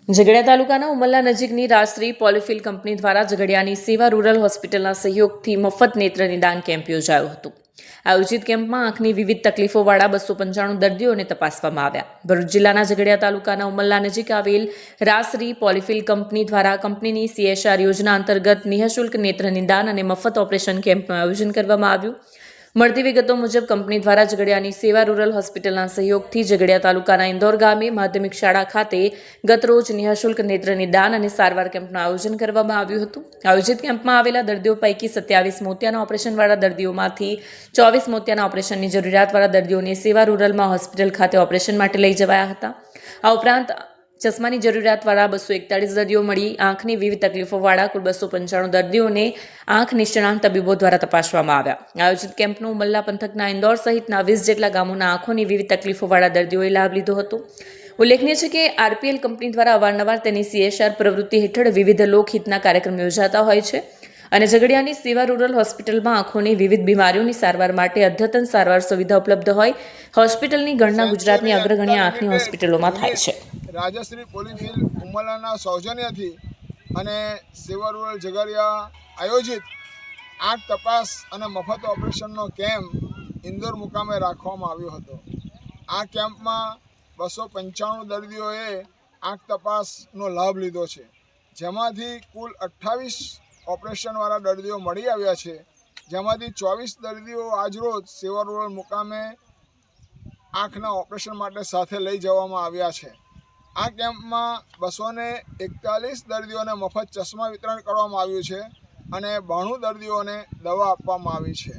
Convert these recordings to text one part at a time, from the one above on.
ઝઘડિયા તાલુકાના ઉમરલા નજીકની રાજશ્રી પોલિફિલ કંપની દ્વારા ઝઘડિયાની સેવા રૂરલ હોસ્પિટલના સહયોગથી મફત નેત્ર નિદાન કેમ્પ યોજાયો હતો। આયોજિત કેમ્પમાં આંખની વિવિધ તકલીફોવાળા 295 દર્દીઓને તપાસવામાં આવ્યા। ભરૂચ જિલ્લાના ઝઘડિયા તાલુકાના ઉમરલા નજીક આવેલ રાજશ્રી પોલિફિલ કંપની દ્વારા કંપનીની CSR યોજના અંતર્ગત નિઃશુલ્ક નેત્ર નિદાન અને મફત ઓપરેશન કેમ્પનું આયોજન કરવામાં આવ્યું। મળતી વિગતો મુજબ કંપની દ્વારા ઝઘડિયાની સેવા રૂરલ હોસ્પિટલના સહયોગથી ઝઘડિયા તાલુકાના ઇન્દોર ગામે માધ્યમિક શાળા ખાતે ગતરોજ નિઃશુલ્ક નેત્ર નિદાન અને સારવાર કેમ્પનું આયોજન કરવામાં આવ્યું હતું। આયોજિત કેમ્પમાં આવેલા દર્દીઓ પૈકી 27 મોતિયાના ઓપરેશનવાળા દર્દીઓમાંથી 24 મોતિયાના ઓપરેશનની જરૂરિયાતવાળા દર્દીઓને સેવા રૂરલમાં હોસ્પિટલ ખાતે ઓપરેશન માટે લઈ જવાયા હતા। આ ઉપરાંત ચશ્માની જરૂરિયાતવાળા 241 દર્દીઓ મળી આંખની વિવિધ તકલીફોવાળા કુલ 295 દર્દીઓને આંખ નિષ્ણાંત તબીબો દ્વારા તપાસવામાં આવ્યા। આયોજિત કેમ્પનું ઉમરલા પંથકના ઇન્દોર સહિતના 20 જેટલા ગામોના આંખોની વિવિધ તકલીફોવાળા દર્દીઓએ લાભ લીધો હતો। ઉલ્લેખનીય છે કે RPL કંપની દ્વારા અવારનવાર તેની CSR પ્રવૃત્તિ હેઠળ વિવિધ લોકહિતના કાર્યક્રમ યોજાતા હોય છે અને ઝઘડિયાની સેવા રૂરલ હોસ્પિટલમાં આંખોની વિવિધ બીમારીઓની સારવાર માટે અદ્યતન સારવાર સુવિધા ઉપલબ્ધ હોય હોસ્પિટલની ગણના ગુજરાતની અગ્રગણ્ય આંખની હોસ્પિટલોમાં થાય છે। રાજશ્રી પોલિફિલ ઉમરલાના સૌજન્યથી અને સેવા રૂરલ ઝઘડિયા આયોજિત આંખ તપાસ અને મફત ઓપરેશનનો કેમ્પ ઇન્દોર મુકામે રાખવામાં આવ્યો હતો। આ કેમ્પમાં 295 દર્દીઓએ આંખ તપાસનો લાભ લીધો છે, જેમાંથી કુલ 28 ઓપરેશનવાળા દર્દીઓ મળી આવ્યા છે, જેમાંથી 24 દર્દીઓ આજરોજ સેવા રૂરલ મુકામે આંખના ઓપરેશન માટે સાથે લઈ જવામાં આવ્યા છે। આ કેમ્પમાં 241 દર્દીઓને મફત ચશ્મા વિતરણ કરવામાં આવ્યું છે અને 92 દર્દીઓને દવા આપવામાં આવી છે।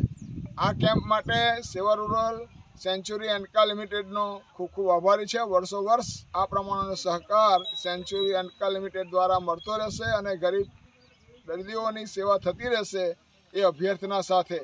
આ કેમ્પ માટે સેવા રૂરલ સેન્ચુરી એન્કા લિમિટેડનો ખૂબ ખૂબ આભારી છે। વર્ષો વર્ષ આ પ્રમાણેનો સહકાર સેન્ચુરી એન્કા લિમિટેડ દ્વારા મળતો રહેશે અને ગરીબ દર્દીઓની સેવા થતી રહેશે એ અભ્યર્થના સાથે